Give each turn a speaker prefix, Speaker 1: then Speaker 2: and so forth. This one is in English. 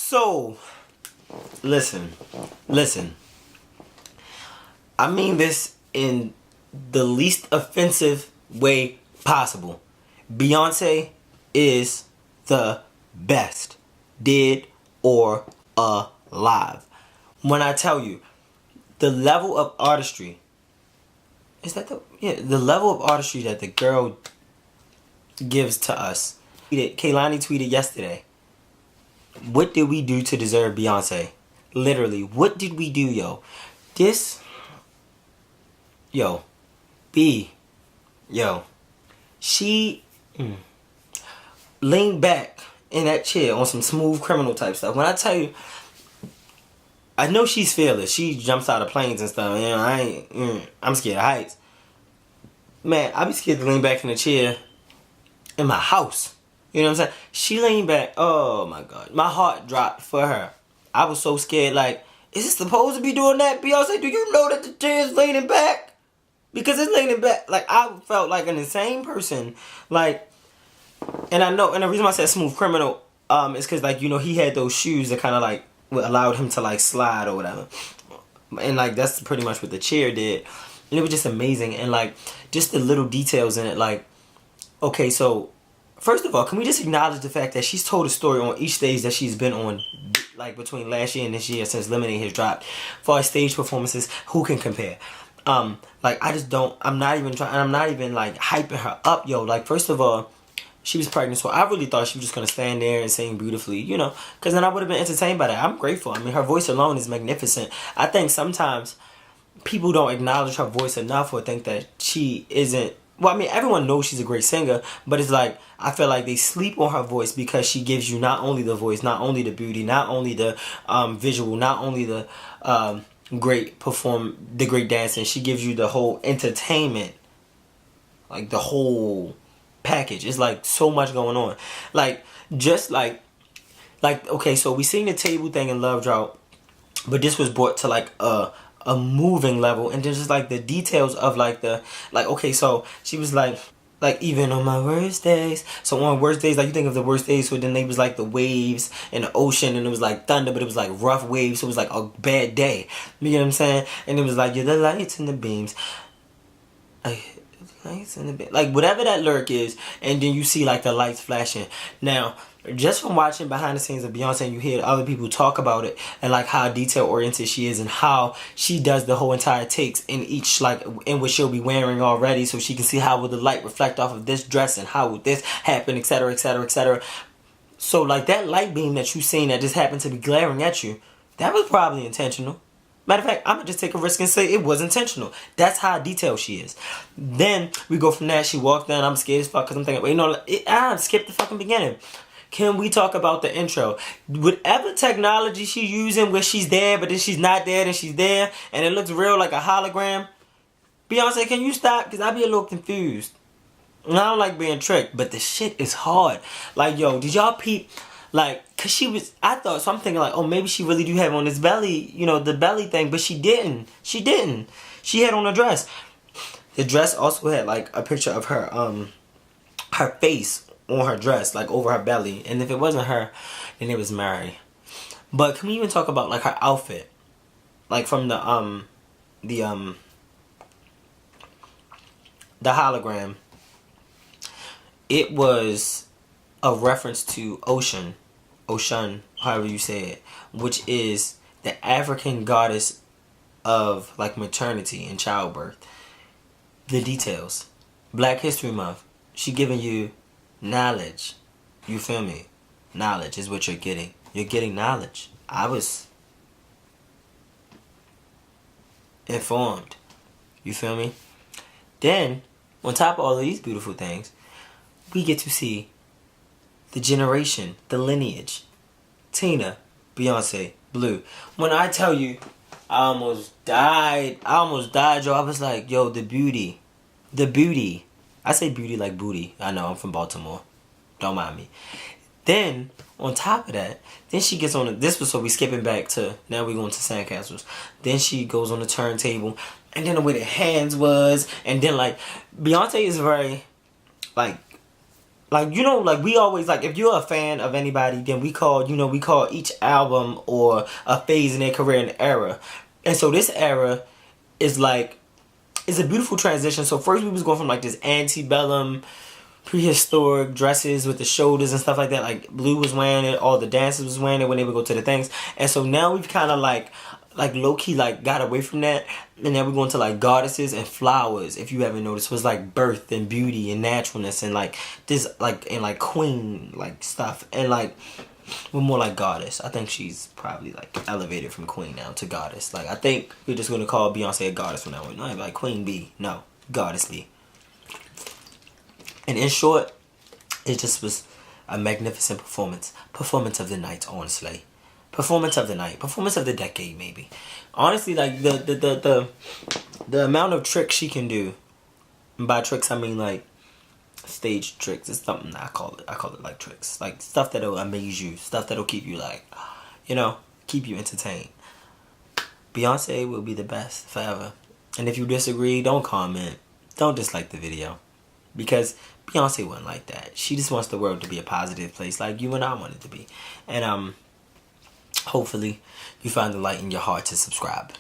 Speaker 1: So, listen. I mean this in the least offensive way possible. Beyonce is the best, dead or alive. When I tell you, the level of artistry, the level of artistry that the girl gives to us. Kaylani tweeted yesterday, what did we do to deserve Beyonce? Literally, what did we do, yo? She leaned back in that chair on some smooth criminal type stuff. When I tell you, I know she's fearless. She jumps out of planes and stuff. You know, I'm scared of heights. Man, I be scared to lean back in the chair in my house. You know what I'm saying? She leaned back. Oh my God. My heart dropped for her. I was so scared. Like, is it supposed to be doing that? Beyonce, do you know that the chair is leaning back? Because it's leaning back. Like, I felt like an insane person. Like, and I know, and the reason why I said smooth criminal is because, like, you know, he had those shoes that kind of, like, allowed him to, like, slide or whatever. And, like, that's pretty much what the chair did. And it was just amazing. And, like, just the little details in it. Like, okay, so, first of all, can we just acknowledge the fact that she's told a story on each stage that she's been on, like, between last year and this year since Lemonade has dropped. For our stage performances, who can compare? Like, I'm not even, like, hyping her up, yo. Like, first of all, she was pregnant, so I really thought she was just going to stand there and sing beautifully, you know, because then I would have been entertained by that. I'm grateful. I mean, her voice alone is magnificent. I think sometimes people don't acknowledge her voice enough or think that she isn't, well, I mean, everyone knows she's a great singer, but it's like, I feel like they sleep on her voice because she gives you not only the voice, not only the beauty, not only the visual, not only the great dancing, she gives you the whole entertainment, like the whole package. It's like so much going on. Like, just like okay, so we seen the table thing in Love Drought, but this was brought to like a moving level, and then just like the details of like okay, so she was like even on my worst days. So on worst days, like you think of the worst days, so then they was like the waves and the ocean, and it was like thunder, but it was like rough waves, so it was like a bad day. You know what I'm saying? And it was like, you're the lights and the beams. Like whatever that lyric is, and then you see like the lights flashing. Now, just from watching behind the scenes of Beyonce, and you hear other people talk about it and like how detail oriented she is and how she does the whole entire takes in each, like in what she'll be wearing already, so she can see how will the light reflect off of this dress and how would this happen, etc, etc, etc. So like that light beam that you seen that just happened to be glaring at you, that was probably intentional. Matter of fact, I'm going to just take a risk and say it was intentional. That's how detailed she is. Then we go from that. She walked down. I'm scared as fuck because I'm thinking, wait, no, I skipped the fucking beginning. Can we talk about the intro? Whatever technology she's using where she's there, but then she's not there, then she's there, and it looks real like a hologram. Beyonce, can you stop? Because I be a little confused. And I don't like being tricked, but the shit is hard. Like, yo, did y'all peep? Like, cause I thought, so I'm thinking like, oh, maybe she really do have on this belly, you know, the belly thing, but she didn't. She had on a dress. The dress also had like a picture of her face on her dress, like over her belly. And if it wasn't her, then it was Mary. But can we even talk about like her outfit? Like from the hologram. It was a reference to Ocean, however you say it, which is the African goddess of like maternity and childbirth. The details. Black History Month. She giving you knowledge. You feel me? Knowledge is what you're getting. You're getting knowledge. I was informed. You feel me? Then, on top of all of these beautiful things, we get to see the generation, the lineage. Tina, Beyonce, Blue. When I tell you, I almost died, yo. I was like, yo, the beauty. I say beauty like booty. I know, I'm from Baltimore. Don't mind me. Then, on top of that, then she gets on this was so we skipping back to, now we going to sandcastles. Then she goes on the turntable, and then the way the hands was, and then like, Beyonce is very, like, like, you know, like we always, like, if you're a fan of anybody, then we call, you know, we call each album or a phase in their career an era. And so this era is like, it's a beautiful transition. So first we was going from like this antebellum, prehistoric dresses with the shoulders and stuff like that. Like Blue was wearing it, all the dancers was wearing it when they would go to the things. And so now we've kind of like low key like got away from that, and now we're going to like goddesses and flowers. If you haven't noticed, was like birth and beauty and naturalness and like this like and like queen like stuff, and like we're more like goddess. I think she's probably like elevated from queen now to goddess. Like I think we're just gonna call Beyonce a goddess from now on. Not like Queen B, no, goddess B. And in short, it just was a magnificent performance of the night, honestly. Performance of the night. Performance of the decade, maybe. Honestly, like, the amount of tricks she can do. And by tricks, I mean, like, stage tricks. It's something I call it, like, tricks. Like, stuff that'll amaze you. Stuff that'll keep you, like, you know, keep you entertained. Beyonce will be the best forever. And if you disagree, don't comment. Don't dislike the video. Because Beyonce wasn't like that. She just wants the world to be a positive place like you and I want it to be. And, hopefully you find the light in your heart to subscribe.